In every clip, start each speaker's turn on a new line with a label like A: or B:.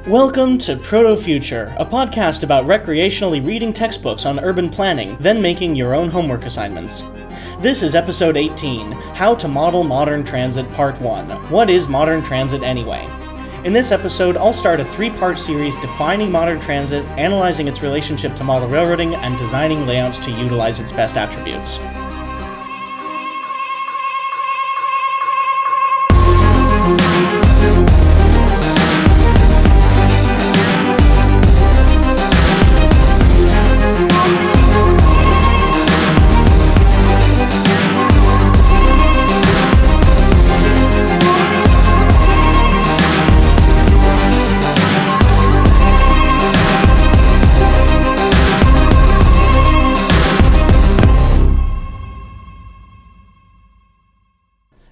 A: Welcome to Proto-Future, a podcast about recreationally reading textbooks on urban planning, then making your own homework assignments. This is episode 18, How to Model Modern Transit Part 1. What is modern transit anyway? In this episode, I'll start a 3-part series defining modern transit, analyzing its relationship to model railroading, and designing layouts to utilize its best attributes.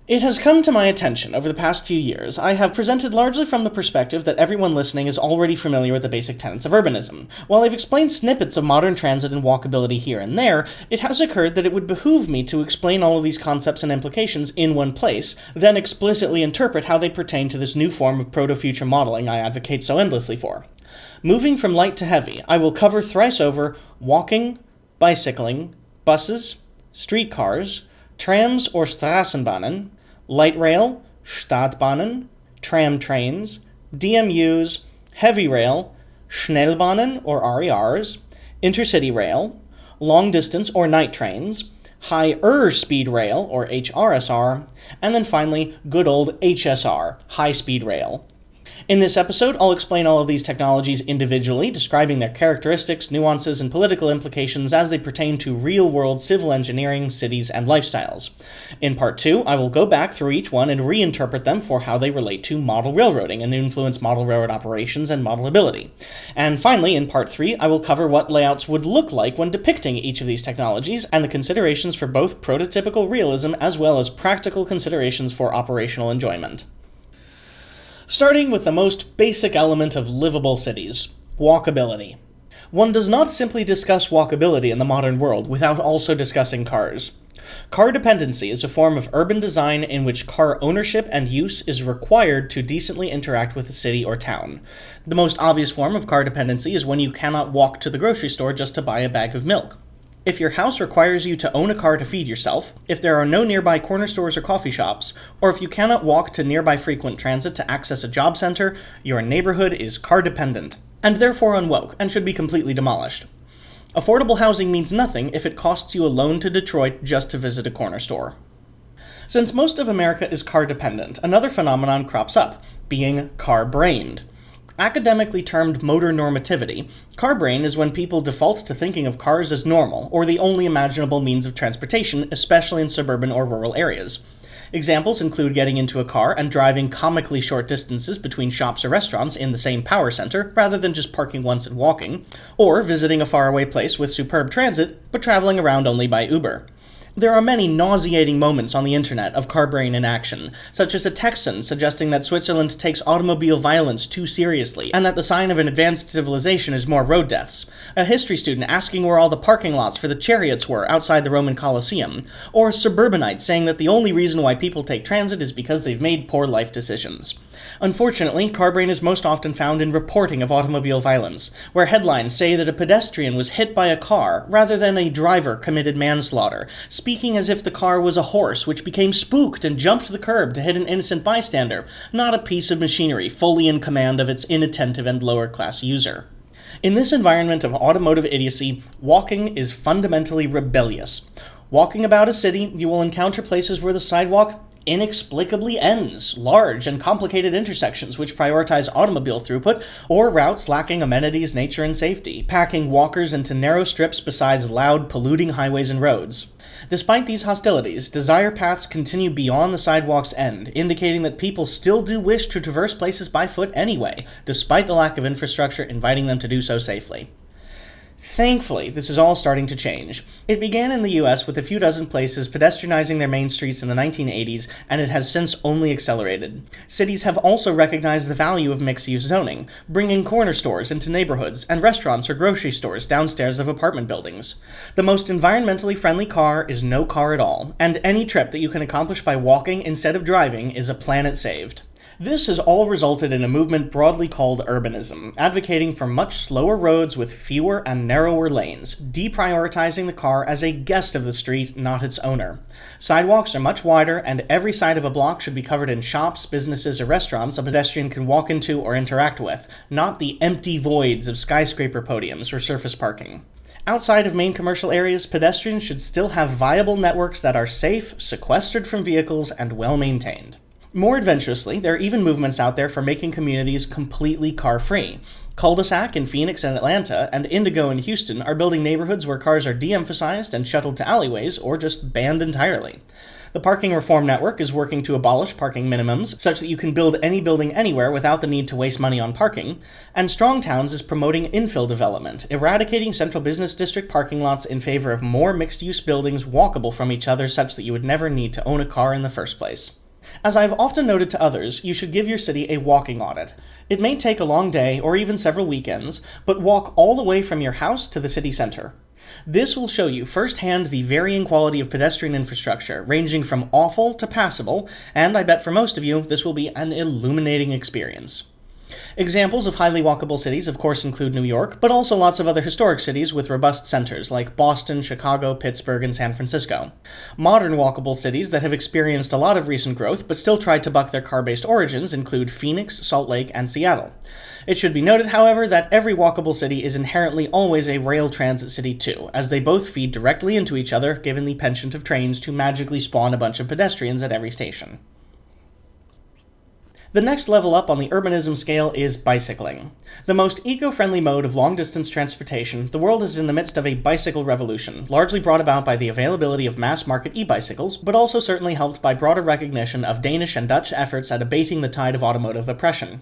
A: It has come to my attention over the past few years, I have presented largely from the perspective that everyone listening is already familiar with the basic tenets of urbanism. While I've explained snippets of modern transit and walkability here and there, it has occurred that it would behoove me to explain all of these concepts and implications in one place, then explicitly interpret how they pertain to this new form of proto-future modeling I advocate so endlessly for. Moving from light to heavy, I will cover thrice over walking, bicycling, buses, streetcars, trams or straßenbahnen, light rail, stadtbahnen, tram-trains, DMUs, heavy rail, schnellbahnen or RERs, intercity rail, long-distance or night trains, high-speed rail or HRSR, and then finally, good old HSR, high-speed rail. In this episode, I'll explain all of these technologies individually, describing their characteristics, nuances, and political implications as they pertain to real-world civil engineering, cities, and lifestyles. In Part 2, I will go back through each one and reinterpret them for how they relate to model railroading and influence model railroad operations and modelability. And finally, in Part 3, I will cover what layouts would look like when depicting each of these technologies and the considerations for both prototypical realism as well as practical considerations for operational enjoyment. Starting with the most basic element of livable cities, walkability. One does not simply discuss walkability in the modern world without also discussing cars. Car dependency is a form of urban design in which car ownership and use is required to decently interact with a city or town. The most obvious form of car dependency is when you cannot walk to the grocery store just to buy a bag of milk. If your house requires you to own a car to feed yourself, if there are no nearby corner stores or coffee shops, or if you cannot walk to nearby frequent transit to access a job center, your neighborhood is car dependent, and therefore unwoke, and should be completely demolished. Affordable housing means nothing if it costs you a loan to Detroit just to visit a corner store. Since most of America is car dependent, another phenomenon crops up, being car-brained. Academically termed motor normativity, car brain is when people default to thinking of cars as normal, or the only imaginable means of transportation, especially in suburban or rural areas. Examples include getting into a car and driving comically short distances between shops or restaurants in the same power center, rather than just parking once and walking, or visiting a faraway place with superb transit, but traveling around only by Uber. There are many nauseating moments on the internet of car brain in action, such as a Texan suggesting that Switzerland takes automobile violence too seriously, and that the sign of an advanced civilization is more road deaths, a history student asking where all the parking lots for the chariots were outside the Roman Colosseum, or a suburbanite saying that the only reason why people take transit is because they've made poor life decisions. Unfortunately, car brain is most often found in reporting of automobile violence, where headlines say that a pedestrian was hit by a car rather than a driver committed manslaughter, speaking as if the car was a horse which became spooked and jumped the curb to hit an innocent bystander, not a piece of machinery fully in command of its inattentive and lower-class user. In this environment of automotive idiocy, walking is fundamentally rebellious. Walking about a city, you will encounter places where the sidewalk inexplicably ends, large and complicated intersections which prioritize automobile throughput, or routes lacking amenities, nature, and safety, packing walkers into narrow strips besides loud, polluting highways and roads. Despite these hostilities, desire paths continue beyond the sidewalk's end, indicating that people still do wish to traverse places by foot anyway, despite the lack of infrastructure inviting them to do so safely. Thankfully, this is all starting to change. It began in the US with a few dozen places pedestrianizing their main streets in the 1980s, and it has since only accelerated. Cities have also recognized the value of mixed-use zoning, bringing corner stores into neighborhoods and restaurants or grocery stores downstairs of apartment buildings. The most environmentally friendly car is no car at all, and any trip that you can accomplish by walking instead of driving is a planet saved. This has all resulted in a movement broadly called urbanism, advocating for much slower roads with fewer and narrower lanes, deprioritizing the car as a guest of the street, not its owner. Sidewalks are much wider, and every side of a block should be covered in shops, businesses, or restaurants a pedestrian can walk into or interact with, not the empty voids of skyscraper podiums or surface parking. Outside of main commercial areas, pedestrians should still have viable networks that are safe, sequestered from vehicles, and well-maintained. More adventurously, there are even movements out there for making communities completely car-free. Cul-de-sac in Phoenix and Atlanta, and Indigo in Houston are building neighborhoods where cars are de-emphasized and shuttled to alleyways, or just banned entirely. The Parking Reform Network is working to abolish parking minimums, such that you can build any building anywhere without the need to waste money on parking, and Strong Towns is promoting infill development, eradicating central business district parking lots in favor of more mixed-use buildings walkable from each other such that you would never need to own a car in the first place. As I've often noted to others, you should give your city a walking audit. It may take a long day, or even several weekends, but walk all the way from your house to the city center. This will show you firsthand the varying quality of pedestrian infrastructure, ranging from awful to passable, and I bet for most of you, this will be an illuminating experience. Examples of highly walkable cities of course include New York, but also lots of other historic cities with robust centers like Boston, Chicago, Pittsburgh, and San Francisco. Modern walkable cities that have experienced a lot of recent growth but still tried to buck their car-based origins include Phoenix, Salt Lake, and Seattle. It should be noted, however, that every walkable city is inherently always a rail transit city too, as they both feed directly into each other given the penchant of trains to magically spawn a bunch of pedestrians at every station. The next level up on the urbanism scale is bicycling. The most eco-friendly mode of long-distance transportation, the world is in the midst of a bicycle revolution, largely brought about by the availability of mass-market e-bicycles, but also certainly helped by broader recognition of Danish and Dutch efforts at abating the tide of automotive oppression.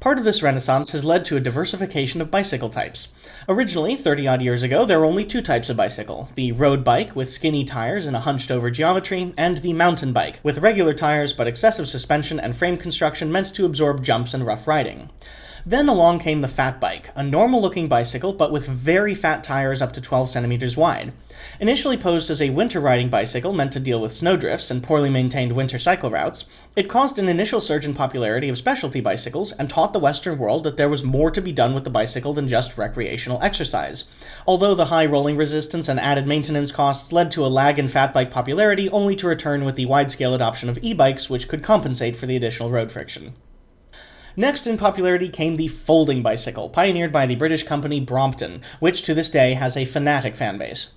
A: Part of this renaissance has led to a diversification of bicycle types. Originally, 30-odd years ago, there were only two types of bicycle: the road bike with skinny tires and a hunched-over geometry, and the mountain bike with regular tires but excessive suspension and frame construction meant to absorb jumps and rough riding. Then along came the fat bike, a normal-looking bicycle but with very fat tires up to 12 centimeters wide. Initially posed as a winter riding bicycle meant to deal with snowdrifts and poorly maintained winter cycle routes, it caused an initial surge in popularity of specialty bicycles and taught the Western world that there was more to be done with the bicycle than just recreational exercise. Although the high rolling resistance and added maintenance costs led to a lag in fat bike popularity, only to return with the wide-scale adoption of e-bikes, which could compensate for the additional road friction. Next in popularity came the folding bicycle, pioneered by the British company Brompton, which to this day has a fanatic fanbase.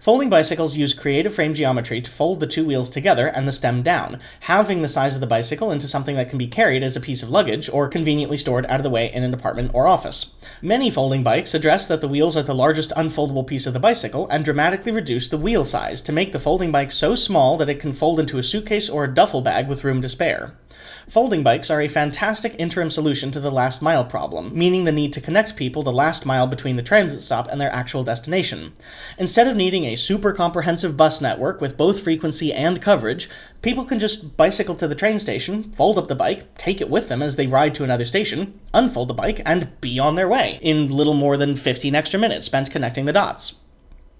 A: Folding bicycles use creative frame geometry to fold the two wheels together and the stem down, halving the size of the bicycle into something that can be carried as a piece of luggage or conveniently stored out of the way in an apartment or office. Many folding bikes address that the wheels are the largest unfoldable piece of the bicycle and dramatically reduce the wheel size to make the folding bike so small that it can fold into a suitcase or a duffel bag with room to spare. Folding bikes are a fantastic interim solution to the last mile problem, meaning the need to connect people the last mile between the transit stop and their actual destination. Instead of needing a super comprehensive bus network with both frequency and coverage, people can just bicycle to the train station, fold up the bike, take it with them as they ride to another station, unfold the bike, and be on their way, in little more than 15 extra minutes spent connecting the dots.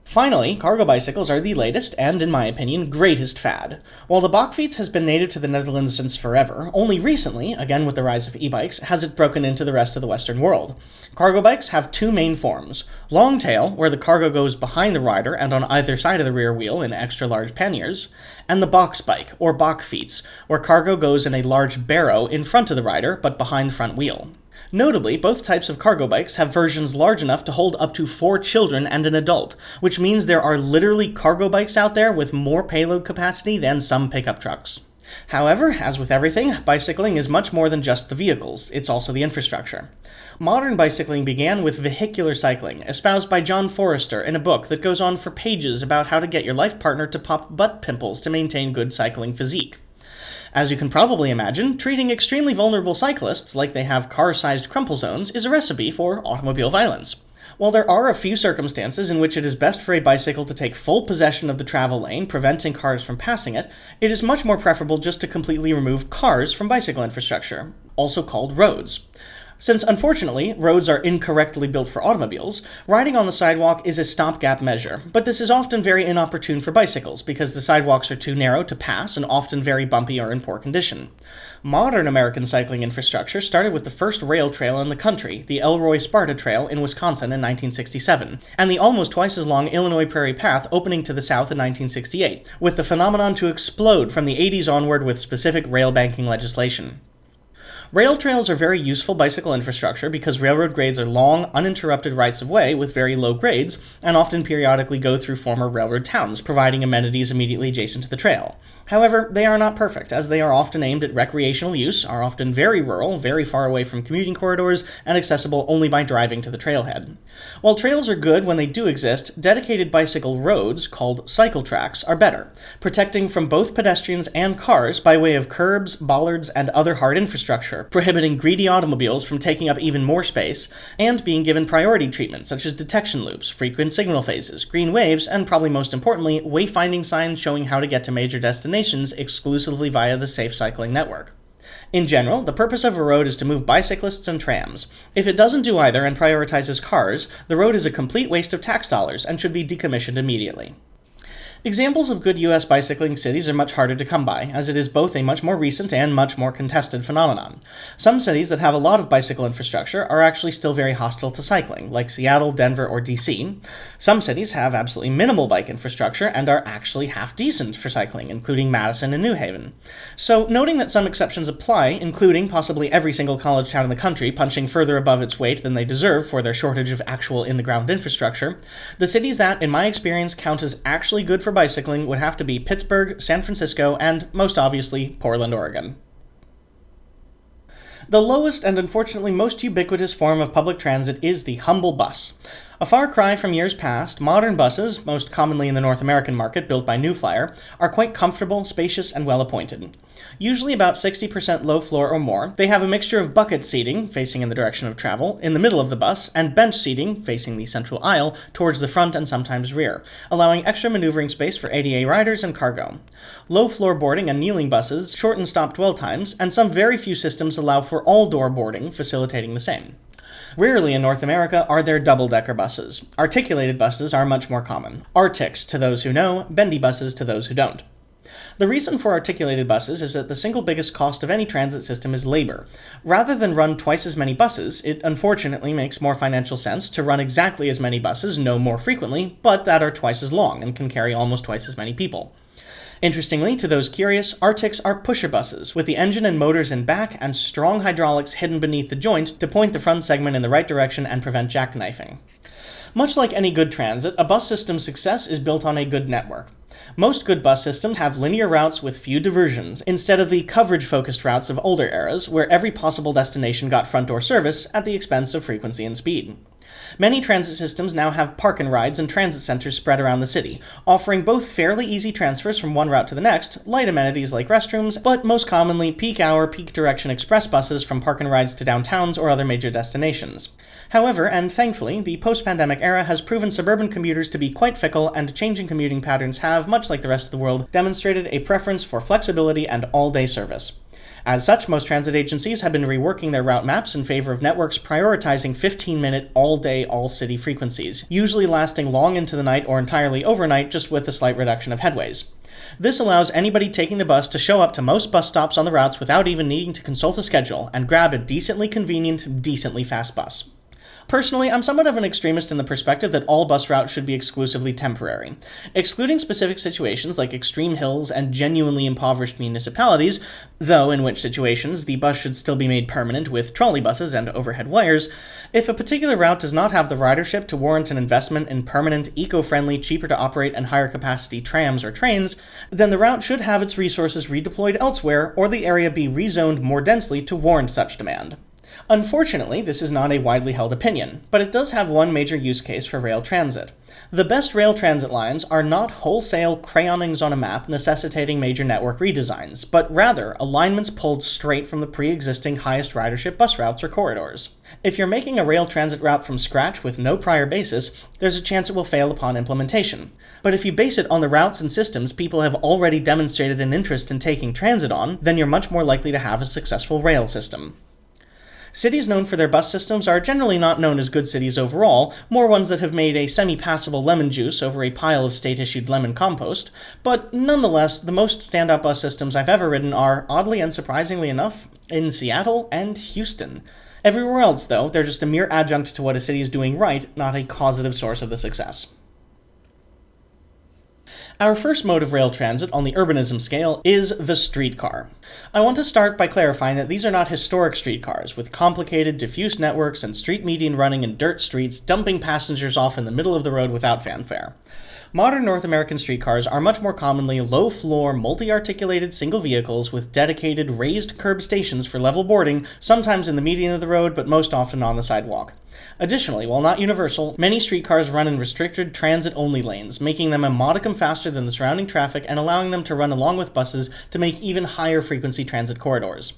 A: Finally, cargo bicycles are the latest and, in my opinion, greatest fad. While the bakfiets has been native to the Netherlands since forever, only recently, again with the rise of e-bikes, has it broken into the rest of the Western world. Cargo bikes have two main forms: long tail, where the cargo goes behind the rider and on either side of the rear wheel in extra-large panniers, and the box bike, or bakfiets, where cargo goes in a large barrow in front of the rider but behind the front wheel. Notably, both types of cargo bikes have versions large enough to hold up to 4 children and an adult, which means there are literally cargo bikes out there with more payload capacity than some pickup trucks. However, as with everything, bicycling is much more than just the vehicles, it's also the infrastructure. Modern bicycling began with vehicular cycling, espoused by John Forrester in a book that goes on for pages about how to get your life partner to pop butt pimples to maintain good cycling physique. As you can probably imagine, treating extremely vulnerable cyclists like they have car-sized crumple zones is a recipe for automobile violence. While there are a few circumstances in which it is best for a bicycle to take full possession of the travel lane, preventing cars from passing it, it is much more preferable just to completely remove cars from bicycle infrastructure, also called roads. Since, unfortunately, roads are incorrectly built for automobiles, riding on the sidewalk is a stopgap measure, but this is often very inopportune for bicycles because the sidewalks are too narrow to pass and often very bumpy or in poor condition. Modern American cycling infrastructure started with the first rail trail in the country, the Elroy-Sparta Trail in Wisconsin in 1967, and the almost twice as long Illinois Prairie Path opening to the south in 1968, with the phenomenon to explode from the 80s onward with specific rail banking legislation. Rail trails are very useful bicycle infrastructure because railroad grades are long, uninterrupted rights-of-way with very low grades, and often periodically go through former railroad towns, providing amenities immediately adjacent to the trail. However, they are not perfect, as they are often aimed at recreational use, are often very rural, very far away from commuting corridors, and accessible only by driving to the trailhead. While trails are good when they do exist, dedicated bicycle roads, called cycle tracks, are better, protecting from both pedestrians and cars by way of curbs, bollards, and other hard infrastructure, prohibiting greedy automobiles from taking up even more space, and being given priority treatment such as detection loops, frequent signal phases, green waves, and probably most importantly, wayfinding signs showing how to get to major destinations exclusively via the Safe Cycling Network. In general, the purpose of a road is to move bicyclists and trams. If it doesn't do either and prioritizes cars, the road is a complete waste of tax dollars and should be decommissioned immediately. Examples of good U.S. bicycling cities are much harder to come by, as it is both a much more recent and much more contested phenomenon. Some cities that have a lot of bicycle infrastructure are actually still very hostile to cycling, like Seattle, Denver, or D.C. Some cities have absolutely minimal bike infrastructure and are actually half-decent for cycling, including Madison and New Haven. So, noting that some exceptions apply, including possibly every single college town in the country punching further above its weight than they deserve for their shortage of actual in-the-ground infrastructure, the cities that, in my experience, count as actually good for bicycling would have to be Pittsburgh, San Francisco, and, most obviously, Portland, Oregon. The lowest and unfortunately most ubiquitous form of public transit is the humble bus. A far cry from years past, modern buses, most commonly in the North American market built by New Flyer, are quite comfortable, spacious, and well-appointed. Usually about 60% low floor or more, they have a mixture of bucket seating, facing in the direction of travel, in the middle of the bus, and bench seating, facing the central aisle, towards the front and sometimes rear, allowing extra maneuvering space for ADA riders and cargo. Low floor boarding and kneeling buses shorten stop dwell times, and some very few systems allow for all-door boarding, facilitating the same. Rarely in North America are there double-decker buses. Articulated buses are much more common. Artics to those who know, bendy buses to those who don't. The reason for articulated buses is that the single biggest cost of any transit system is labor. Rather than run twice as many buses, it unfortunately makes more financial sense to run exactly as many buses, no more frequently, but that are twice as long and can carry almost twice as many people. Interestingly, to those curious, Artics are pusher buses, with the engine and motors in back and strong hydraulics hidden beneath the joint to point the front segment in the right direction and prevent jackknifing. Much like any good transit, a bus system's success is built on a good network. Most good bus systems have linear routes with few diversions, instead of the coverage-focused routes of older eras, where every possible destination got front-door service at the expense of frequency and speed. Many transit systems now have park-and-rides and transit centers spread around the city, offering both fairly easy transfers from one route to the next, light amenities like restrooms, but most commonly peak-hour, peak-direction express buses from park-and-rides to downtowns or other major destinations. However, and thankfully, the post-pandemic era has proven suburban commuters to be quite fickle, and changing commuting patterns have, much like the rest of the world, demonstrated a preference for flexibility and all-day service. As such, most transit agencies have been reworking their route maps in favor of networks prioritizing 15-minute, all-day, all-city frequencies, usually lasting long into the night or entirely overnight, just with a slight reduction of headways. This allows anybody taking the bus to show up to most bus stops on the routes without even needing to consult a schedule and grab a decently convenient, decently fast bus. Personally, I'm somewhat of an extremist in the perspective that all bus routes should be exclusively temporary. Excluding specific situations like extreme hills and genuinely impoverished municipalities, though in which situations the bus should still be made permanent with trolley buses and overhead wires, if a particular route does not have the ridership to warrant an investment in permanent, eco-friendly, cheaper-to-operate and higher-capacity trams or trains, then the route should have its resources redeployed elsewhere or the area be rezoned more densely to warrant such demand. Unfortunately, this is not a widely held opinion, but it does have one major use case for rail transit. The best rail transit lines are not wholesale crayonings on a map necessitating major network redesigns, but rather alignments pulled straight from the pre-existing highest ridership bus routes or corridors. If you're making a rail transit route from scratch with no prior basis, there's a chance it will fail upon implementation. But if you base it on the routes and systems people have already demonstrated an interest in taking transit on, then you're much more likely to have a successful rail system. Cities known for their bus systems are generally not known as good cities overall, more ones that have made a semi-passable lemon juice over a pile of state-issued lemon compost, but nonetheless, the most standout bus systems I've ever ridden are, oddly and surprisingly enough, in Seattle and Houston. Everywhere else, though, they're just a mere adjunct to what a city is doing right, not a causative source of the success. Our first mode of rail transit on the urbanism scale is the streetcar. I want to start by clarifying that these are not historic streetcars, with complicated, diffuse networks and street median running in dirt streets, dumping passengers off in the middle of the road without fanfare. Modern North American streetcars are much more commonly low-floor, multi-articulated single vehicles with dedicated raised curb stations for level boarding, sometimes in the median of the road, but most often on the sidewalk. Additionally, while not universal, many streetcars run in restricted transit-only lanes, making them a modicum faster than the surrounding traffic and allowing them to run along with buses to make even higher frequency transit corridors.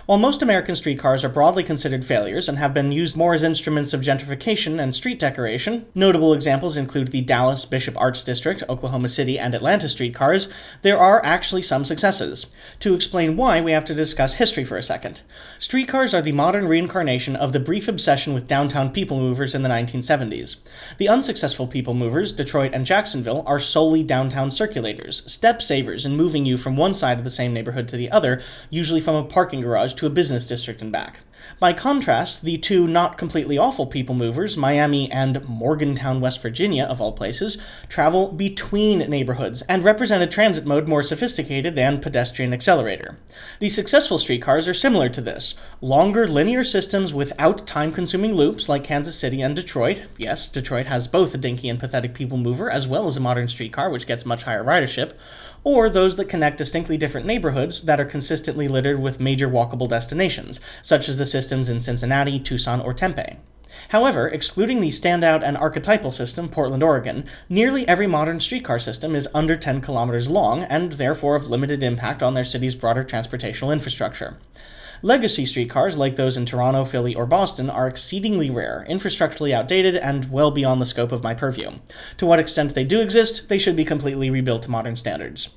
A: While most American streetcars are broadly considered failures and have been used more as instruments of gentrification and street decoration, notable examples include the Dallas, Bishop Arts District, Oklahoma City, and Atlanta streetcars, there are actually some successes. To explain why, we have to discuss history for a second. Streetcars are the modern reincarnation of the brief obsession with downtown people movers in the 1970s. The unsuccessful people movers, Detroit and Jacksonville, are solely downtown circulators, step savers in moving you from one side of the same neighborhood to the other, usually from a parking garage to a business district and back. By contrast, the two not completely awful people movers, Miami and Morgantown, West Virginia, of all places, travel between neighborhoods and represent a transit mode more sophisticated than pedestrian accelerator. The successful streetcars are similar to this. Longer linear systems without time-consuming loops like Kansas City and Detroit. Yes, Detroit has both a dinky and pathetic people mover as well as a modern streetcar which gets much higher ridership, or those that connect distinctly different neighborhoods that are consistently littered with major walkable destinations, such as the systems in Cincinnati, Tucson, or Tempe. However, excluding the standout and archetypal system, Portland, Oregon, nearly every modern streetcar system is under 10 kilometers long and therefore of limited impact on their city's broader transportational infrastructure. Legacy streetcars, like those in Toronto, Philly, or Boston, are exceedingly rare, infrastructurally outdated, and well beyond the scope of my purview. To what extent they do exist, they should be completely rebuilt to modern standards.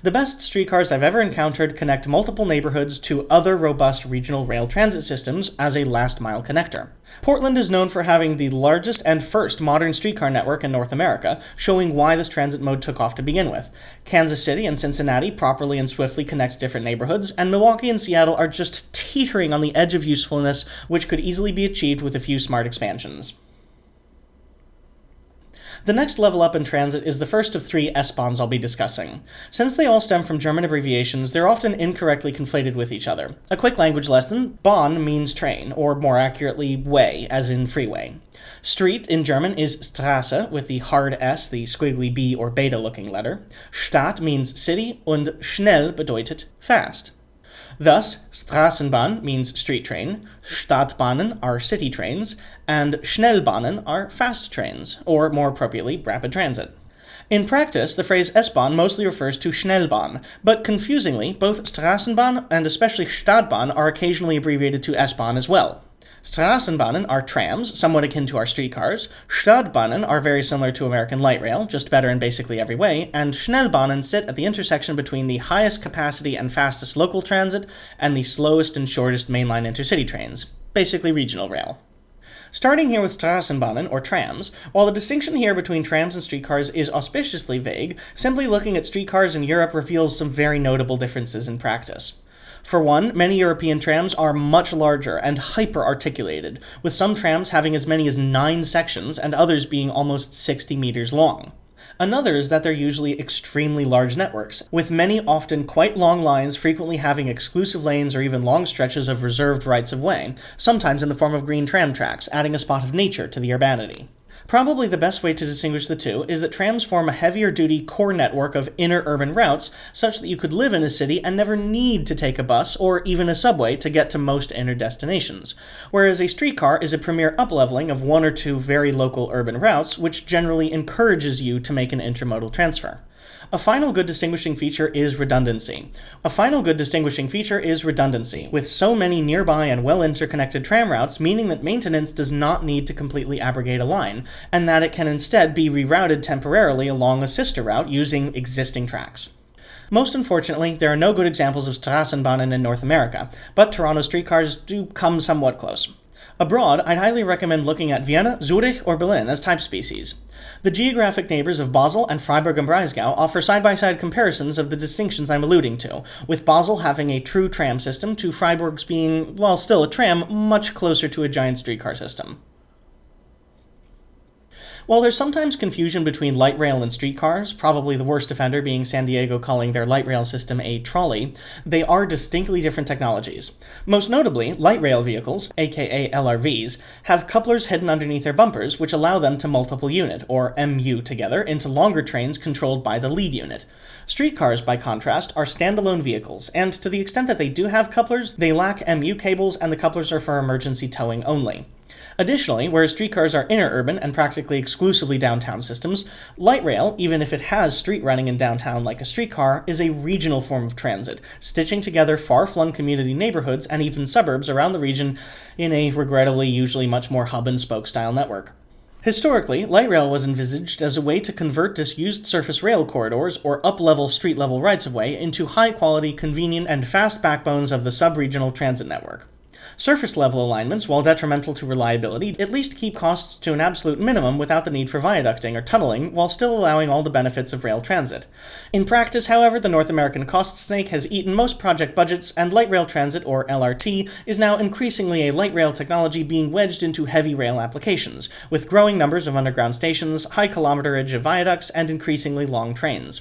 A: The best streetcars I've ever encountered connect multiple neighborhoods to other robust regional rail transit systems as a last-mile connector. Portland is known for having the largest and first modern streetcar network in North America, showing why this transit mode took off to begin with. Kansas City and Cincinnati properly and swiftly connect different neighborhoods, and Milwaukee and Seattle are just teetering on the edge of usefulness, which could easily be achieved with a few smart expansions. The next level up in transit is the first of three S-Bahns I'll be discussing. Since they all stem from German abbreviations, they're often incorrectly conflated with each other. A quick language lesson: Bahn means train, or more accurately, way, as in freeway. Street in German is Straße, with the hard S, the squiggly B or beta looking letter. Stadt means city, und schnell bedeutet fast. Thus, Straßenbahn means street train, Stadtbahnen are city trains, and schnellbahnen are fast trains, or more appropriately, rapid transit. In practice, the phrase S-Bahn mostly refers to Schnellbahn, but confusingly, both Straßenbahn and especially Stadtbahn are occasionally abbreviated to S-Bahn as well. Straßenbahnen are trams, somewhat akin to our streetcars. Stadtbahnen are very similar to American light rail, just better in basically every way, and Schnellbahnen sit at the intersection between the highest capacity and fastest local transit and the slowest and shortest mainline intercity trains, basically regional rail. Starting here with Straßenbahnen, or trams, while the distinction here between trams and streetcars is auspiciously vague, simply looking at streetcars in Europe reveals some very notable differences in practice. For one, many European trams are much larger and hyper-articulated, with some trams having as many as 9 sections and others being almost 60 meters long. Another is that they're usually extremely large networks, with many often quite long lines frequently having exclusive lanes or even long stretches of reserved rights-of-way, sometimes in the form of green tram tracks, adding a spot of nature to the urbanity. Probably the best way to distinguish the two is that trams form a heavier-duty core network of inner urban routes, such that you could live in a city and never need to take a bus or even a subway to get to most inner destinations, whereas a streetcar is a premier upleveling of one or two very local urban routes, which generally encourages you to make an intermodal transfer. A final good distinguishing feature is redundancy. With so many nearby and well-interconnected tram routes, meaning that maintenance does not need to completely abrogate a line, and that it can instead be rerouted temporarily along a sister route using existing tracks. Most unfortunately, there are no good examples of straßenbahnen in North America, but Toronto streetcars do come somewhat close. Abroad, I'd highly recommend looking at Vienna, Zurich, or Berlin as type species. The geographic neighbors of Basel and Freiburg am Breisgau offer side-by-side comparisons of the distinctions I'm alluding to, with Basel having a true tram system to Freiburg's being, while still a tram, much closer to a giant streetcar system. While there's sometimes confusion between light rail and streetcars, probably the worst offender being San Diego calling their light rail system a trolley, they are distinctly different technologies. Most notably, light rail vehicles, aka LRVs, have couplers hidden underneath their bumpers which allow them to multiple unit, or MU together, into longer trains controlled by the lead unit. Streetcars, by contrast, are standalone vehicles, and to the extent that they do have couplers, they lack MU cables and the couplers are for emergency towing only. Additionally, whereas streetcars are inner-urban and practically exclusively downtown systems, light rail, even if it has street running in downtown like a streetcar, is a regional form of transit, stitching together far-flung community neighborhoods and even suburbs around the region in a regrettably usually much more hub-and-spoke style network. Historically, light rail was envisaged as a way to convert disused surface rail corridors or up-level street-level rights-of-way into high-quality, convenient, and fast backbones of the sub-regional transit network. Surface-level alignments, while detrimental to reliability, at least keep costs to an absolute minimum without the need for viaducting or tunneling, while still allowing all the benefits of rail transit. In practice, however, the North American cost snake has eaten most project budgets, and light rail transit, or LRT, is now increasingly a light rail technology being wedged into heavy rail applications, with growing numbers of underground stations, high kilometerage of viaducts, and increasingly long trains.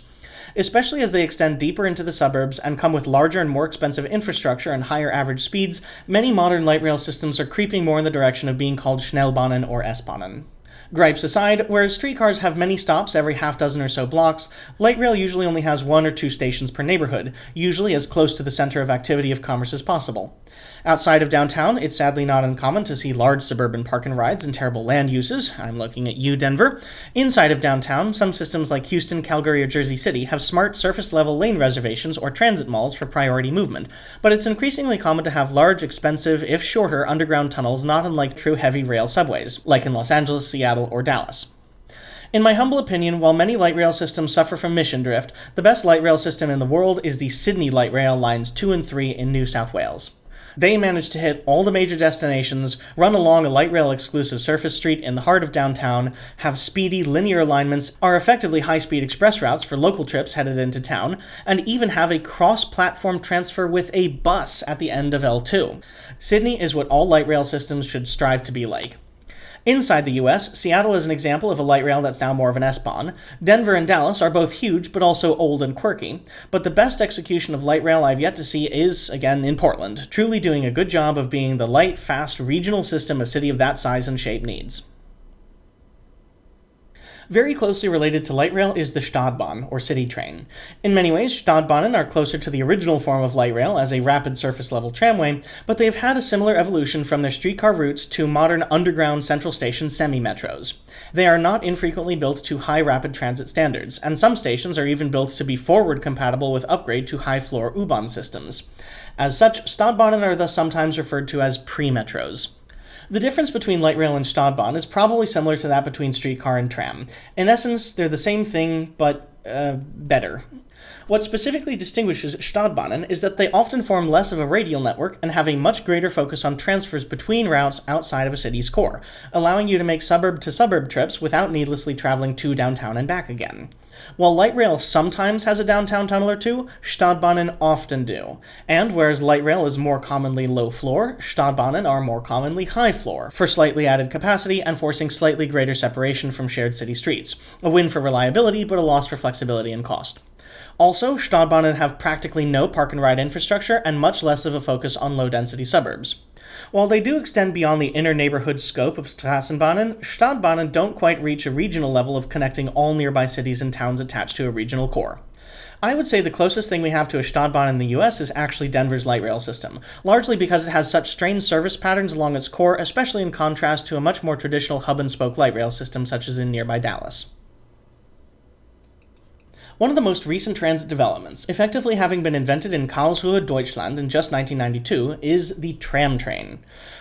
A: Especially as they extend deeper into the suburbs and come with larger and more expensive infrastructure and higher average speeds, many modern light rail systems are creeping more in the direction of being called schnellbahnen or S-bahnen. Gripes aside, whereas streetcars have many stops every half dozen or so blocks, light rail usually only has 1 or 2 stations per neighborhood, usually as close to the center of activity of commerce as possible. Outside of downtown, it's sadly not uncommon to see large suburban park-and-rides and terrible land uses. I'm looking at you, Denver. Inside of downtown, some systems like Houston, Calgary, or Jersey City have smart surface-level lane reservations or transit malls for priority movement, but it's increasingly common to have large, expensive, if shorter, underground tunnels not unlike true heavy rail subways, like in Los Angeles, Seattle, or Dallas. In my humble opinion, while many light rail systems suffer from mission drift, the best light rail system in the world is the Sydney Light Rail Lines 2 and 3 in New South Wales. They managed to hit all the major destinations, run along a light rail exclusive surface street in the heart of downtown, have speedy linear alignments, are effectively high-speed express routes for local trips headed into town, and even have a cross-platform transfer with a bus at the end of L2. Sydney is what all light rail systems should strive to be like. Inside the US, Seattle is an example of a light rail that's now more of an S-bahn. Denver and Dallas are both huge, but also old and quirky. But the best execution of light rail I've yet to see is, again, in Portland, truly doing a good job of being the light, fast, regional system a city of that size and shape needs. Very closely related to light rail is the Stadtbahn, or city train. In many ways, Stadtbahnen are closer to the original form of light rail as a rapid surface-level tramway, but they've had a similar evolution from their streetcar routes to modern underground central station semi-metros. They are not infrequently built to high rapid transit standards, and some stations are even built to be forward-compatible with upgrade to high-floor U-Bahn systems. As such, Stadtbahnen are thus sometimes referred to as pre-metros. The difference between light rail and Stadtbahn is probably similar to that between streetcar and tram. In essence, they're the same thing, but better. What specifically distinguishes Stadtbahnen is that they often form less of a radial network and have a much greater focus on transfers between routes outside of a city's core, allowing you to make suburb-to-suburb trips without needlessly traveling to downtown and back again. While light rail sometimes has a downtown tunnel or two, Stadtbahnen often do. And whereas light rail is more commonly low floor, Stadtbahnen are more commonly high floor, for slightly added capacity and forcing slightly greater separation from shared city streets. A win for reliability, but a loss for flexibility and cost. Also, Stadtbahnen have practically no park-and-ride infrastructure and much less of a focus on low-density suburbs. While they do extend beyond the inner neighborhood scope of straßenbahnen, stadtbahnen don't quite reach a regional level of connecting all nearby cities and towns attached to a regional core. I would say the closest thing we have to a stadtbahn in the US is actually Denver's light rail system, largely because it has such strange service patterns along its core, especially in contrast to a much more traditional hub-and-spoke light rail system such as in nearby Dallas. One of the most recent transit developments, effectively having been invented in Karlsruhe, Deutschland in just 1992, is the tram-train.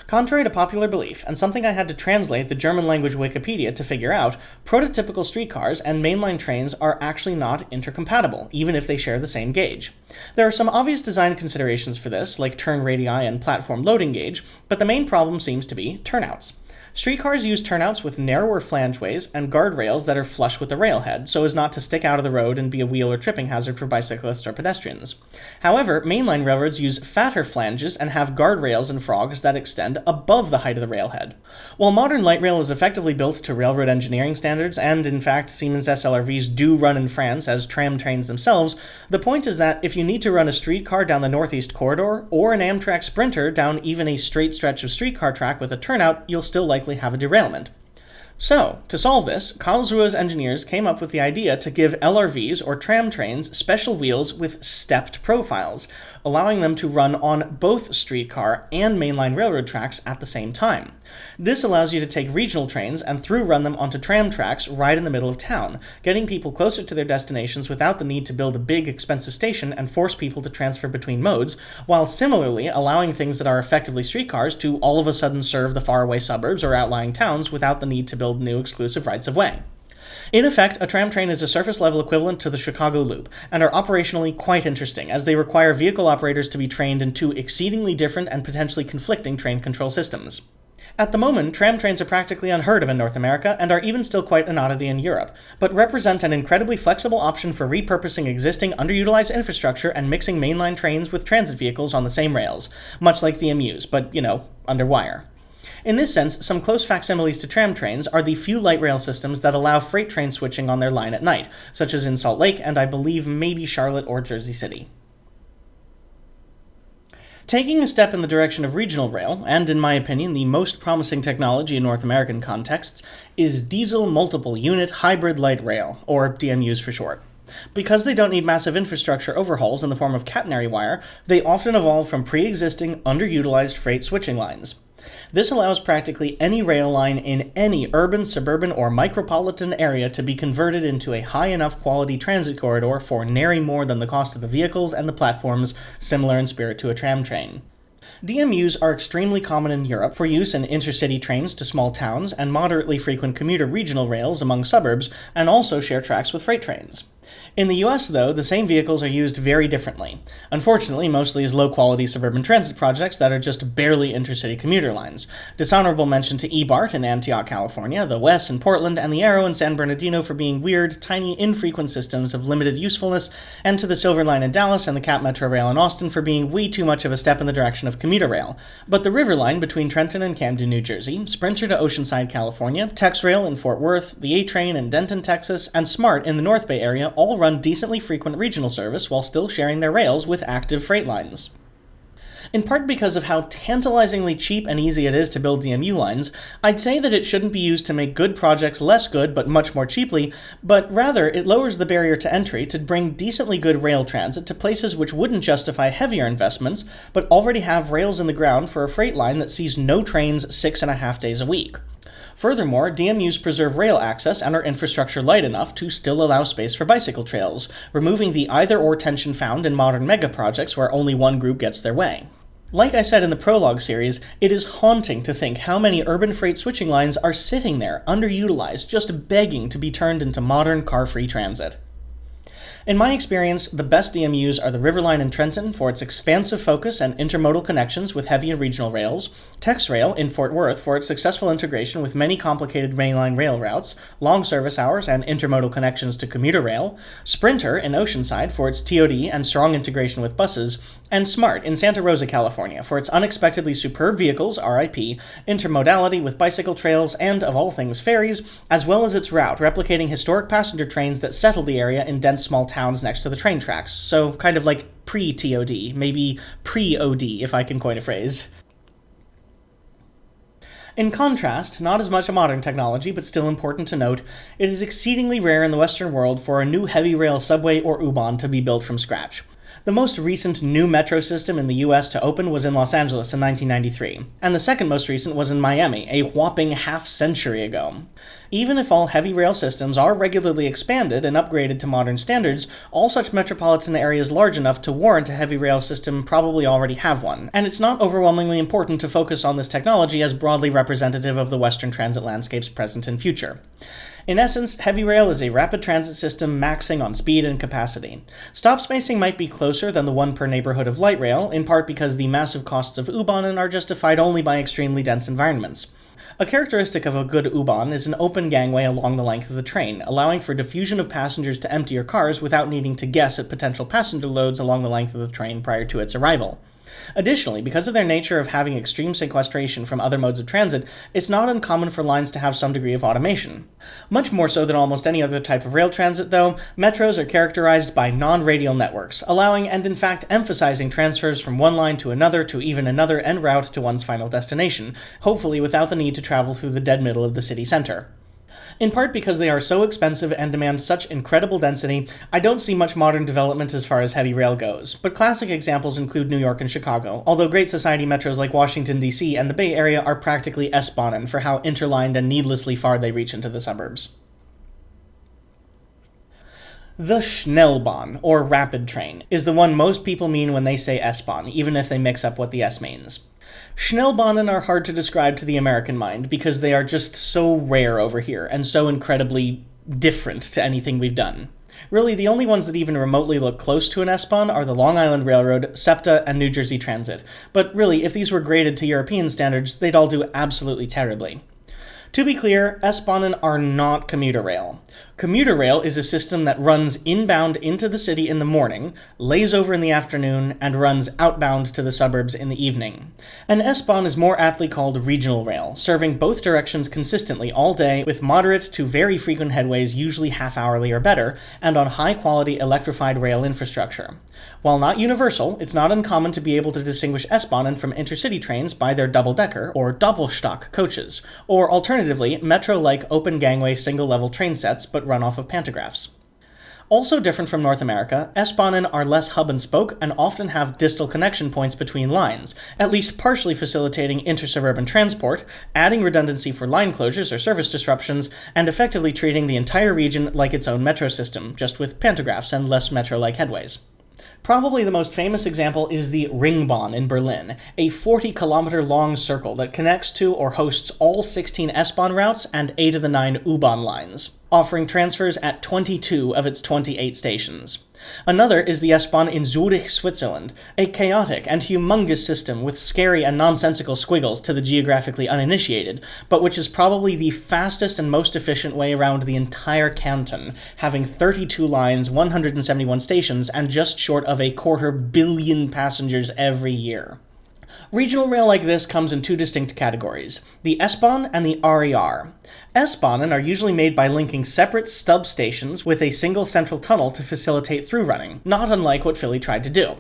A: Contrary to popular belief, and something I had to translate the German-language Wikipedia to figure out, prototypical streetcars and mainline trains are actually not intercompatible, even if they share the same gauge. There are some obvious design considerations for this, like turn radii and platform loading gauge, but the main problem seems to be turnouts. Streetcars use turnouts with narrower flangeways and guardrails that are flush with the railhead, so as not to stick out of the road and be a wheel or tripping hazard for bicyclists or pedestrians. However, mainline railroads use fatter flanges and have guardrails and frogs that extend above the height of the railhead. While modern light rail is effectively built to railroad engineering standards, and in fact Siemens SLRVs do run in France as tram-trains themselves, the point is that if you need to run a streetcar down the Northeast Corridor, or an Amtrak Sprinter down even a straight stretch of streetcar track with a turnout, you'll still likely have a derailment. So, to solve this, Karlsruhe's engineers came up with the idea to give LRVs or tram trains special wheels with stepped profiles, allowing them to run on both streetcar and mainline railroad tracks at the same time. This allows you to take regional trains and through-run them onto tram tracks right in the middle of town, getting people closer to their destinations without the need to build a big, expensive station and force people to transfer between modes, while similarly allowing things that are effectively streetcars to all of a sudden serve the faraway suburbs or outlying towns without the need to build new exclusive rights-of-way. In effect, a tram train is a surface-level equivalent to the Chicago Loop, and are operationally quite interesting, as they require vehicle operators to be trained in two exceedingly different and potentially conflicting train control systems. At the moment, tram trains are practically unheard of in North America, and are even still quite an oddity in Europe, but represent an incredibly flexible option for repurposing existing underutilized infrastructure and mixing mainline trains with transit vehicles on the same rails, much like DMUs, but, under wire. In this sense, some close facsimiles to tram trains are the few light rail systems that allow freight train switching on their line at night, such as in Salt Lake and I believe maybe Charlotte or Jersey City. Taking a step in the direction of regional rail, and in my opinion the most promising technology in North American contexts, is diesel multiple unit hybrid light rail, or DMUs for short. Because they don't need massive infrastructure overhauls in the form of catenary wire, they often evolve from pre-existing, underutilized freight switching lines. This allows practically any rail line in any urban, suburban, or micropolitan area to be converted into a high enough quality transit corridor for nary more than the cost of the vehicles and the platforms, similar in spirit to a tram train. DMUs are extremely common in Europe for use in intercity trains to small towns and moderately frequent commuter regional rails among suburbs, and also share tracks with freight trains. In the US, though, the same vehicles are used very differently. Unfortunately, mostly as low-quality suburban transit projects that are just barely intercity commuter lines. Dishonorable mention to E-BART in Antioch, California, the WES in Portland, and the Arrow in San Bernardino for being weird, tiny, infrequent systems of limited usefulness, and to the Silver Line in Dallas and the Cap Metro Rail in Austin for being way too much of a step in the direction of commuter rail. But the River Line between Trenton and Camden, New Jersey, Sprinter to Oceanside, California, Tex Rail in Fort Worth, the A-Train in Denton, Texas, and SMART in the North Bay area all run decently frequent regional service while still sharing their rails with active freight lines. In part because of how tantalizingly cheap and easy it is to build DMU lines, I'd say that it shouldn't be used to make good projects less good but much more cheaply, but rather it lowers the barrier to entry to bring decently good rail transit to places which wouldn't justify heavier investments, but already have rails in the ground for a freight line that sees no trains 6.5 days a week. Furthermore, DMUs preserve rail access and are infrastructure light enough to still allow space for bicycle trails, removing the either-or tension found in modern mega-projects where only one group gets their way. Like I said in the prologue series, it is haunting to think how many urban freight switching lines are sitting there, underutilized, just begging to be turned into modern car-free transit. In my experience, the best DMUs are the River Line in Trenton for its expansive focus and intermodal connections with heavy and regional rails, Tex Rail in Fort Worth for its successful integration with many complicated mainline rail routes, long service hours, and intermodal connections to commuter rail, Sprinter in Oceanside for its TOD and strong integration with buses, and SMART in Santa Rosa, California for its unexpectedly superb vehicles, RIP, intermodality with bicycle trails, and, of all things, ferries, as well as its route replicating historic passenger trains that settled the area in dense small towns next to the train tracks, so kind of like pre-TOD, maybe pre-OD if I can coin a phrase. In contrast, not as much a modern technology, but still important to note, it is exceedingly rare in the Western world for a new heavy rail subway or U-Bahn to be built from scratch. The most recent new metro system in the US to open was in Los Angeles in 1993, and the second most recent was in Miami, a whopping half-century ago. Even if all heavy rail systems are regularly expanded and upgraded to modern standards, all such metropolitan areas large enough to warrant a heavy rail system probably already have one, and it's not overwhelmingly important to focus on this technology as broadly representative of the Western transit landscape's present and future. In essence, heavy rail is a rapid transit system maxing on speed and capacity. Stop spacing might be closer than the one per neighborhood of light rail, in part because the massive costs of U-Bahn are justified only by extremely dense environments. A characteristic of a good U-Bahn is an open gangway along the length of the train, allowing for diffusion of passengers to empty your cars without needing to guess at potential passenger loads along the length of the train prior to its arrival. Additionally, because of their nature of having extreme sequestration from other modes of transit, it's not uncommon for lines to have some degree of automation. Much more so than almost any other type of rail transit, though, metros are characterized by non-radial networks, allowing and in fact emphasizing transfers from one line to even another en route to one's final destination, hopefully without the need to travel through the dead middle of the city center. In part because they are so expensive and demand such incredible density, I don't see much modern development as far as heavy rail goes, but classic examples include New York and Chicago, although Great Society metros like Washington, D.C. and the Bay Area are practically S-Bahnen for how interlined and needlessly far they reach into the suburbs. The Schnellbahn, or rapid train, is the one most people mean when they say S-Bahn, even if they mix up what the S means. Schnellbahnen are hard to describe to the American mind because they are just so rare over here and so incredibly different to anything we've done. Really, the only ones that even remotely look close to an S-Bahn are the Long Island Railroad, SEPTA, and New Jersey Transit. But really, if these were graded to European standards, they'd all do absolutely terribly. To be clear, S-Bahnen are not commuter rail. Commuter rail is a system that runs inbound into the city in the morning, lays over in the afternoon, and runs outbound to the suburbs in the evening. An S-Bahn is more aptly called regional rail, serving both directions consistently all day with moderate to very frequent headways, usually half-hourly or better, and on high-quality electrified rail infrastructure. While not universal, it's not uncommon to be able to distinguish S-Bahnen from intercity trains by their double-decker or Doppelstock coaches, or alternatively, metro-like open gangway single-level train sets but run off of pantographs. Also different from North America, S-Bahnen are less hub-and-spoke and often have distal connection points between lines, at least partially facilitating intersuburban transport, adding redundancy for line closures or service disruptions, and effectively treating the entire region like its own metro system, just with pantographs and less metro-like headways. Probably the most famous example is the Ringbahn in Berlin, a 40-kilometer-long circle that connects to or hosts all 16 S-Bahn routes and 8 of the 9 U-Bahn lines, offering transfers at 22 of its 28 stations. Another is the S-Bahn in Zurich, Switzerland, a chaotic and humongous system with scary and nonsensical squiggles to the geographically uninitiated, but which is probably the fastest and most efficient way around the entire canton, having 32 lines, 171 stations, and just short of 250 million passengers every year. Regional rail like this comes in two distinct categories, the S-Bahn and the RER. S-Bahnen are usually made by linking separate stub stations with a single central tunnel to facilitate through running, not unlike what Philly tried to do.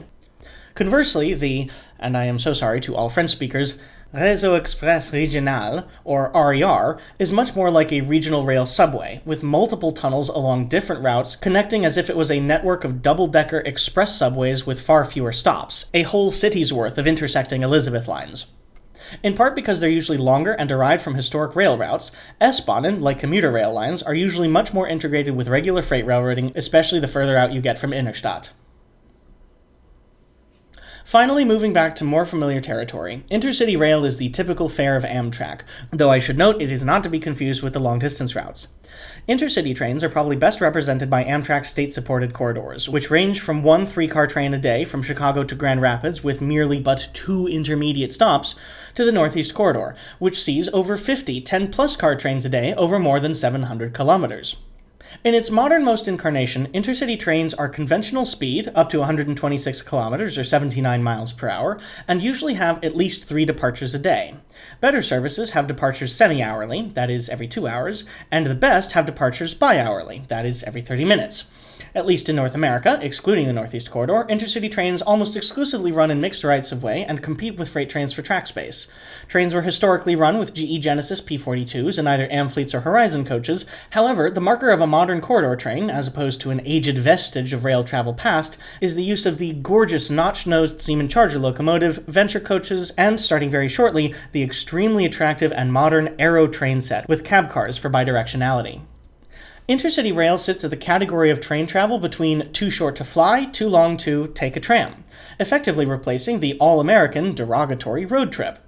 A: Conversely, the, and I am so sorry to all French speakers, Réseau Express Régional, or RER, is much more like a regional rail subway, with multiple tunnels along different routes connecting as if it was a network of double-decker express subways with far fewer stops, a whole city's worth of intersecting Elizabeth lines. In part because they're usually longer and derived from historic rail routes, S-Bahnen, like commuter rail lines, are usually much more integrated with regular freight railroading, especially the further out you get from Innenstadt. Finally, moving back to more familiar territory, intercity rail is the typical fare of Amtrak, though I should note it is not to be confused with the long-distance routes. Intercity trains are probably best represented by Amtrak's state-supported corridors, which range from one 3-car train a day from Chicago to Grand Rapids with merely but 2 intermediate stops, to the Northeast Corridor, which sees over 50 10-plus car trains a day over more than 700 kilometers. In its modernmost incarnation, intercity trains are conventional speed, up to 126 kilometers or 79 miles per hour, and usually have at least 3 departures a day. Better services have departures semi-hourly, that is every 2 hours, and the best have departures bi-hourly, that is every 30 minutes. At least in North America, excluding the Northeast Corridor, intercity trains almost exclusively run in mixed rights-of-way and compete with freight trains for track space. Trains were historically run with GE Genesis P42s and either Amfleets or Horizon coaches. However, the marker of a modern corridor train, as opposed to an aged vestige of rail travel past, is the use of the gorgeous notch-nosed Siemens Charger locomotive, venture coaches, and, starting very shortly, the extremely attractive and modern Aero train set with cab cars for bidirectionality. Intercity rail sits at the category of train travel between too short to fly, too long to take a tram, effectively replacing the all-American, derogatory road trip.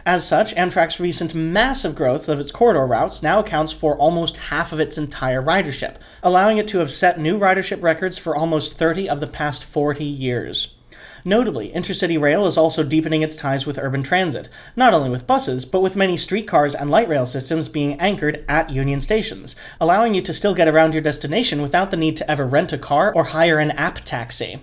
A: As such, Amtrak's recent massive growth of its corridor routes now accounts for almost half of its entire ridership, allowing it to have set new ridership records for almost 30 of the past 40 years. Notably, intercity rail is also deepening its ties with urban transit, not only with buses, but with many streetcars and light rail systems being anchored at Union stations, allowing you to still get around your destination without the need to ever rent a car or hire an app taxi.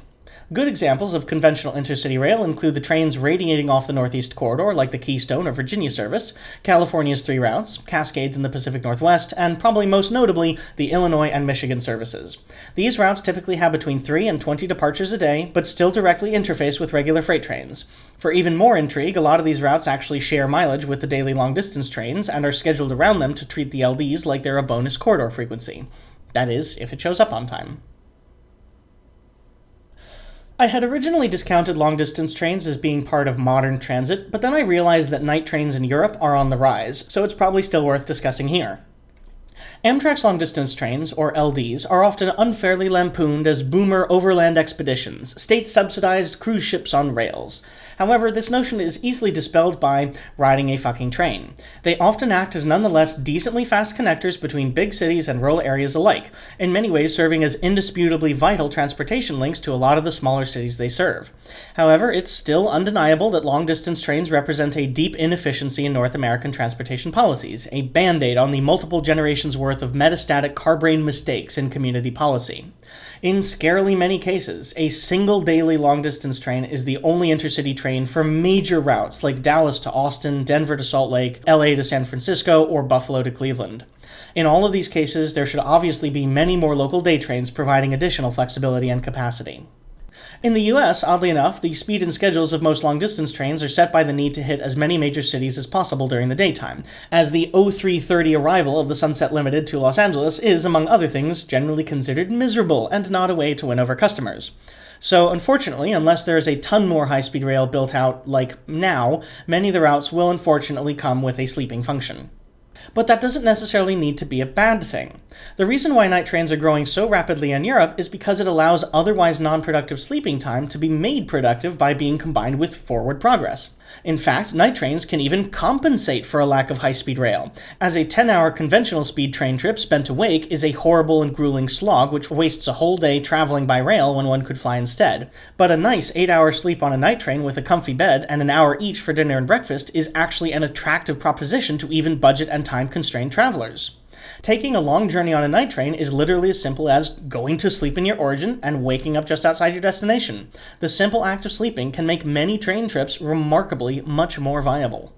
A: Good examples of conventional intercity rail include the trains radiating off the Northeast Corridor like the Keystone or Virginia service, California's 3 routes, Cascades in the Pacific Northwest, and probably most notably, the Illinois and Michigan services. These routes typically have between 3 and 20 departures a day, but still directly interface with regular freight trains. For even more intrigue, a lot of these routes actually share mileage with the daily long-distance trains and are scheduled around them to treat the LDs like they're a bonus corridor frequency. That is, if it shows up on time. I had originally discounted long-distance trains as being part of modern transit, but then I realized that night trains in Europe are on the rise, so it's probably still worth discussing here. Amtrak's long-distance trains, or LDs, are often unfairly lampooned as boomer overland expeditions, state-subsidized cruise ships on rails. However, this notion is easily dispelled by riding a fucking train. They often act as nonetheless decently fast connectors between big cities and rural areas alike, in many ways serving as indisputably vital transportation links to a lot of the smaller cities they serve. However, it's still undeniable that long-distance trains represent a deep inefficiency in North American transportation policies, a band-aid on the multiple generations' worth of metastatic car-brain mistakes in community policy. In scarily many cases, a single daily long-distance train is the only intercity train for major routes like Dallas to Austin, Denver to Salt Lake, LA to San Francisco, or Buffalo to Cleveland. In all of these cases, there should obviously be many more local day trains providing additional flexibility and capacity. In the US, oddly enough, the speed and schedules of most long-distance trains are set by the need to hit as many major cities as possible during the daytime, as the 0330 arrival of the Sunset Limited to Los Angeles is, among other things, generally considered miserable and not a way to win over customers. So, unfortunately, unless there is a ton more high-speed rail built out, like now, many of the routes will unfortunately come with a sleeping function. But that doesn't necessarily need to be a bad thing. The reason why night trains are growing so rapidly in Europe is because it allows otherwise non-productive sleeping time to be made productive by being combined with forward progress. In fact, night trains can even compensate for a lack of high-speed rail, as a 10-hour conventional speed train trip spent awake is a horrible and grueling slog which wastes a whole day traveling by rail when one could fly instead. But a nice 8-hour sleep on a night train with a comfy bed and an hour each for dinner and breakfast is actually an attractive proposition to even budget and time-constrained travelers. Taking a long journey on a night train is literally as simple as going to sleep in your origin and waking up just outside your destination. The simple act of sleeping can make many train trips remarkably much more viable.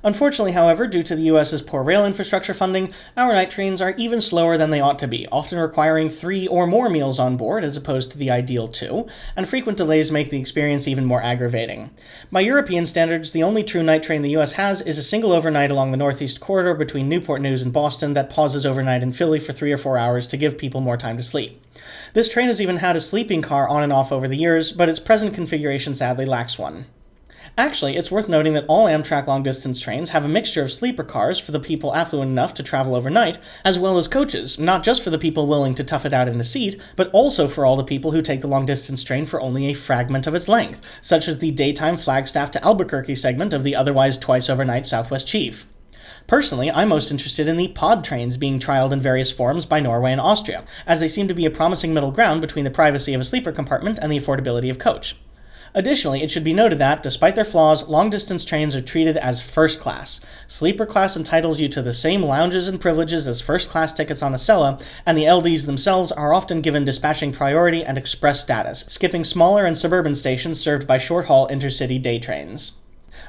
A: Unfortunately, however, due to the US's poor rail infrastructure funding, our night trains are even slower than they ought to be, often requiring 3 or more meals on board as opposed to the ideal 2, and frequent delays make the experience even more aggravating. By European standards, the only true night train the US has is a single overnight along the Northeast Corridor between Newport News and Boston that pauses overnight in Philly for 3 or 4 hours to give people more time to sleep. This train has even had a sleeping car on and off over the years, but its present configuration sadly lacks one. Actually, it's worth noting that all Amtrak long-distance trains have a mixture of sleeper cars for the people affluent enough to travel overnight, as well as coaches, not just for the people willing to tough it out in a seat, but also for all the people who take the long-distance train for only a fragment of its length, such as the daytime Flagstaff to Albuquerque segment of the otherwise twice-overnight Southwest Chief. Personally, I'm most interested in the pod trains being trialed in various forms by Norway and Austria, as they seem to be a promising middle ground between the privacy of a sleeper compartment and the affordability of coach. Additionally, it should be noted that, despite their flaws, long-distance trains are treated as first class. Sleeper class entitles you to the same lounges and privileges as first-class tickets on a Acela, and the LDs themselves are often given dispatching priority and express status, skipping smaller and suburban stations served by short-haul intercity day trains.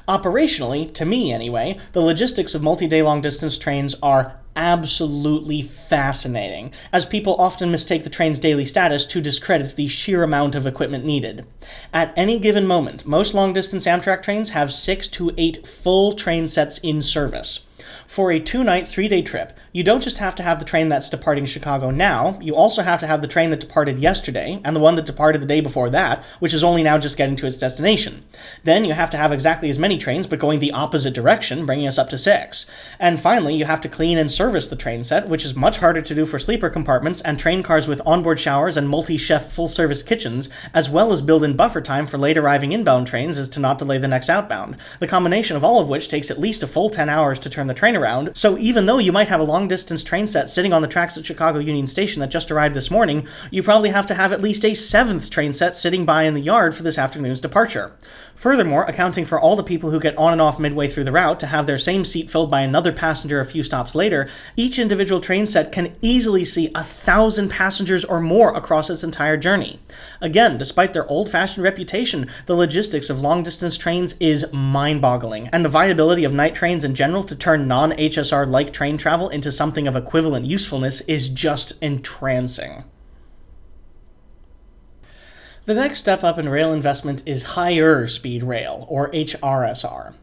A: Operationally, to me anyway, the logistics of multi-day long-distance trains are absolutely fascinating, as people often mistake the train's daily status to discredit the sheer amount of equipment needed. At any given moment, most long-distance Amtrak trains have 6 to 8 full train sets in service. For a 2-night, 3-day trip, you don't just have to have the train that's departing Chicago now, you also have to have the train that departed yesterday, and the one that departed the day before that, which is only now just getting to its destination. Then you have to have exactly as many trains, but going the opposite direction, bringing us up to 6. And finally, you have to clean and service the train set, which is much harder to do for sleeper compartments and train cars with onboard showers and multi-chef full-service kitchens, as well as build in buffer time for late arriving inbound trains as to not delay the next outbound. The combination of all of which takes at least a full 10 hours to turn the train around, so even though you might have a long-distance train set sitting on the tracks at Chicago Union Station that just arrived this morning, you probably have to have at least a 7th train set sitting by in the yard for this afternoon's departure. Furthermore, accounting for all the people who get on and off midway through the route to have their same seat filled by another passenger a few stops later, each individual train set can easily see 1,000 passengers or more across its entire journey. Again, despite their old-fashioned reputation, the logistics of long-distance trains is mind-boggling, and the viability of night trains in general to turn non-HSR-like train travel into something of equivalent usefulness is just entrancing. The next step up in rail investment is higher speed rail, or HRSR.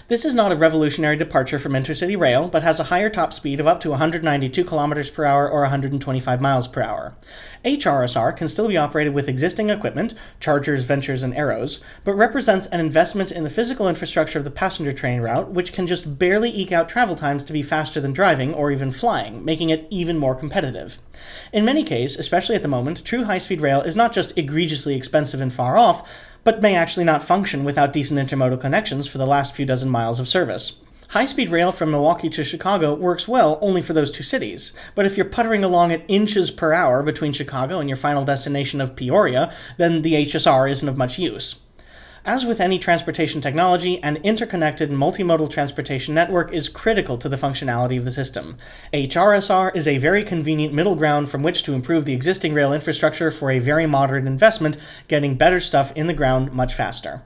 A: This is not a revolutionary departure from intercity rail, but has a higher top speed of up to 192 km per hour or 125 miles per hour. HRSR can still be operated with existing equipment, chargers, ventures, and arrows, but represents an investment in the physical infrastructure of the passenger train route, which can just barely eke out travel times to be faster than driving or even flying, making it even more competitive. In many cases, especially at the moment, true high-speed rail is not just egregiously expensive and far off, but may actually not function without decent intermodal connections for the last few dozen miles of service. High-speed rail from Milwaukee to Chicago works well only for those two cities, but if you're puttering along at inches per hour between Chicago and your final destination of Peoria, then the HSR isn't of much use. As with any transportation technology, an interconnected multimodal transportation network is critical to the functionality of the system. HRSR is a very convenient middle ground from which to improve the existing rail infrastructure for a very moderate investment, getting better stuff in the ground much faster.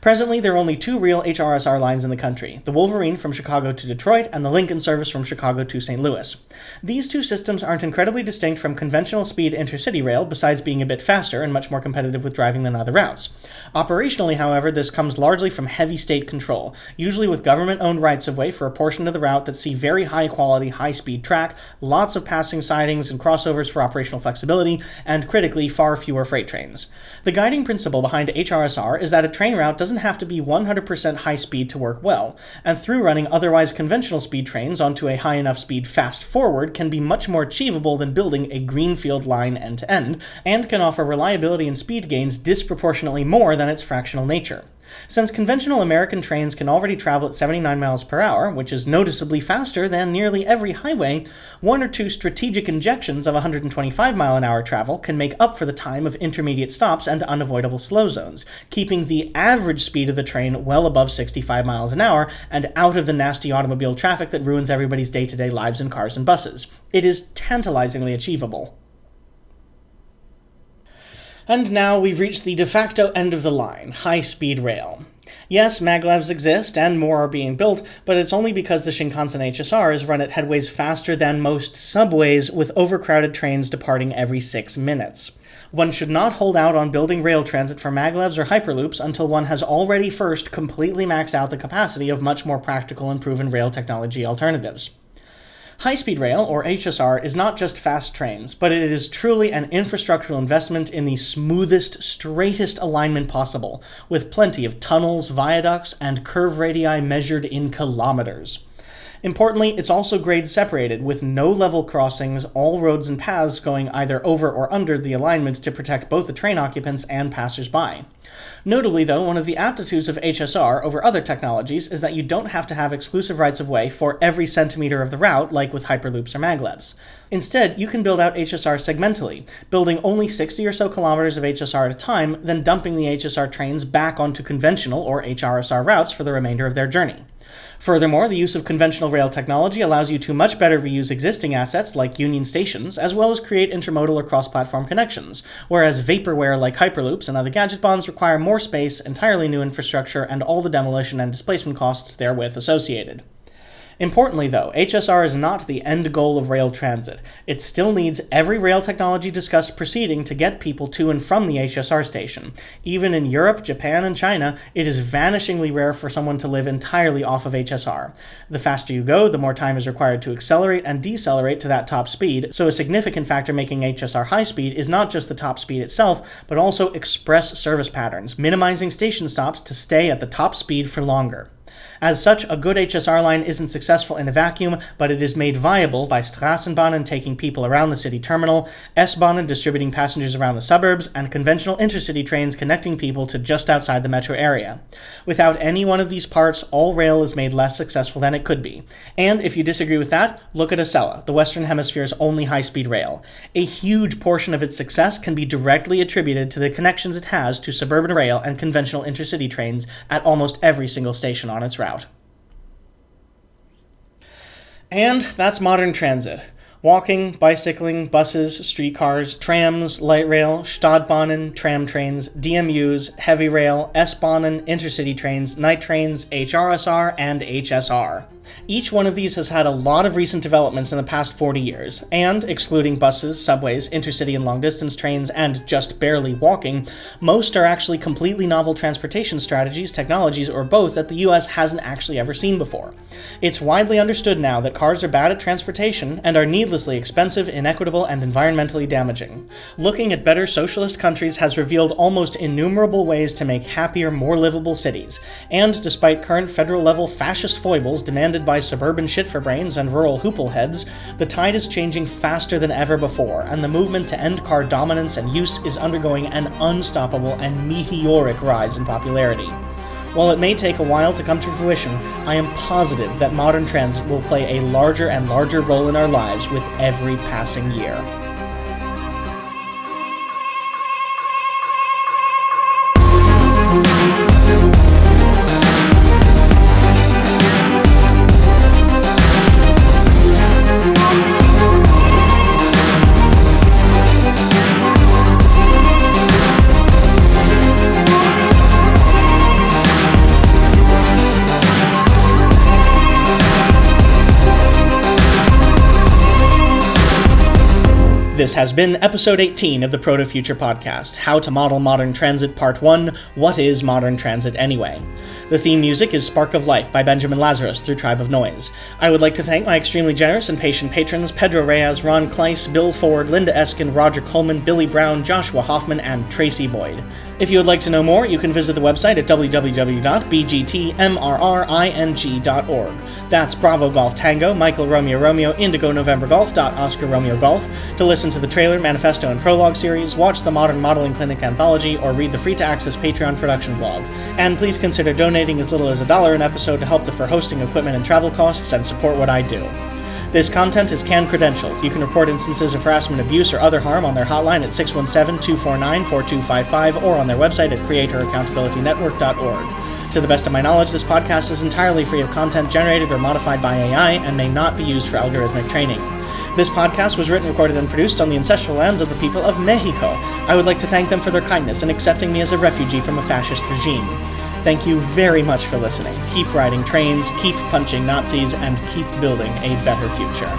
A: Presently, there are only 2 real HRSR lines in the country, the Wolverine from Chicago to Detroit and the Lincoln service from Chicago to St. Louis. These two systems aren't incredibly distinct from conventional speed intercity rail, besides being a bit faster and much more competitive with driving than other routes. Operationally, however, this comes largely from heavy state control, usually with government-owned rights-of-way for a portion of the route that see very high-quality, high-speed track, lots of passing sidings and crossovers for operational flexibility, and critically, far fewer freight trains. The guiding principle behind HRSR is that a train route doesn't have to be 100% high speed to work well, and through running otherwise conventional speed trains onto a high enough speed fast forward can be much more achievable than building a greenfield line end-to-end, and can offer reliability and speed gains disproportionately more than its fractional nature. Since conventional American trains can already travel at 79 miles per hour, which is noticeably faster than nearly every highway, 1 or 2 strategic injections of 125-mile-an-hour travel can make up for the time of intermediate stops and unavoidable slow zones, keeping the average speed of the train well above 65 miles an hour and out of the nasty automobile traffic that ruins everybody's day-to-day lives in cars and buses. It is tantalizingly achievable. And now we've reached the de facto end of the line, high-speed rail. Yes, maglevs exist, and more are being built, but it's only because the Shinkansen HSR is run at headways faster than most subways, with overcrowded trains departing every 6 minutes. One should not hold out on building rail transit for maglevs or hyperloops until one has already first completely maxed out the capacity of much more practical and proven rail technology alternatives. High-speed rail, or HSR, is not just fast trains, but it is truly an infrastructural investment in the smoothest, straightest alignment possible, with plenty of tunnels, viaducts, and curve radii measured in kilometers. Importantly, it's also grade separated, with no level crossings, all roads and paths going either over or under the alignment to protect both the train occupants and passers-by. Notably, though, one of the aptitudes of HSR over other technologies is that you don't have to have exclusive rights-of-way for every centimeter of the route, like with hyperloops or maglevs. Instead, you can build out HSR segmentally, building only 60 or so kilometers of HSR at a time, then dumping the HSR trains back onto conventional or HRSR routes for the remainder of their journey. Furthermore, the use of conventional rail technology allows you to much better reuse existing assets like Union stations, as well as create intermodal or cross-platform connections, whereas vaporware like hyperloops and other gadget bonds require more space, entirely new infrastructure, and all the demolition and displacement costs therewith associated. Importantly, though, HSR is not the end goal of rail transit. It still needs every rail technology discussed preceding to get people to and from the HSR station. Even in Europe, Japan, and China, it is vanishingly rare for someone to live entirely off of HSR. The faster you go, the more time is required to accelerate and decelerate to that top speed, so a significant factor making HSR high speed is not just the top speed itself, but also express service patterns, minimizing station stops to stay at the top speed for longer. As such, a good HSR line isn't successful in a vacuum, but it is made viable by straßenbahnen taking people around the city terminal, S-bahnen distributing passengers around the suburbs, and conventional intercity trains connecting people to just outside the metro area. Without any one of these parts, all rail is made less successful than it could be. And if you disagree with that, look at Acela, the Western Hemisphere's only high-speed rail. A huge portion of its success can be directly attributed to the connections it has to suburban rail and conventional intercity trains at almost every single station on its route. And that's modern transit. Walking, bicycling, buses, streetcars, trams, light rail, stadtbahnen, tram-trains, DMUs, heavy rail, S-bahnen, intercity trains, night trains, HRSR, and HSR. Each one of these has had a lot of recent developments in the past 40 years, and, excluding buses, subways, intercity and long-distance trains, and just barely walking, most are actually completely novel transportation strategies, technologies, or both that the US hasn't actually ever seen before. It's widely understood now that cars are bad at transportation and are needlessly expensive, inequitable, and environmentally damaging. Looking at better socialist countries has revealed almost innumerable ways to make happier, more livable cities, and despite current federal-level fascist foibles demanded by suburban shit-for-brains and rural hoopleheads, the tide is changing faster than ever before, and the movement to end car dominance and use is undergoing an unstoppable and meteoric rise in popularity. While it may take a while to come to fruition, I am positive that modern transit will play a larger and larger role in our lives with every passing year. This has been episode 18 of the Proto-Future podcast, How to Model Modern Transit Part 1, What is Modern Transit Anyway? The theme music is Spark of Life by Benjamin Lazarus through Tribe of Noise. I would like to thank my extremely generous and patient patrons Pedro Reyes, Ron Kleiss, Bill Ford, Linda Eskin, Roger Coleman, Billy Brown, Joshua Hoffman, and Tracy Boyd. If you would like to know more, you can visit the website at www.bgtmrring.org. That's Bravo Golf Tango, Michael Romeo Romeo, Indigo November Golf, Oscar Romeo Golf, to listen to the trailer, manifesto, and prologue series, watch the Modern Modeling Clinic anthology, or read the free-to-access Patreon production blog. And please consider donating as little as $1 an episode to help defer hosting, equipment, and travel costs and support what I do. This content is CAN-credentialed. You can report instances of harassment, abuse, or other harm on their hotline at 617-249-4255 or on their website at creatoraccountabilitynetwork.org. To the best of my knowledge, this podcast is entirely free of content generated or modified by AI and may not be used for algorithmic training. This podcast was written, recorded, and produced on the ancestral lands of the people of Mexico. I would like to thank them for their kindness in accepting me as a refugee from a fascist regime. Thank you very much for listening. Keep riding trains, keep punching Nazis, and keep building a better future.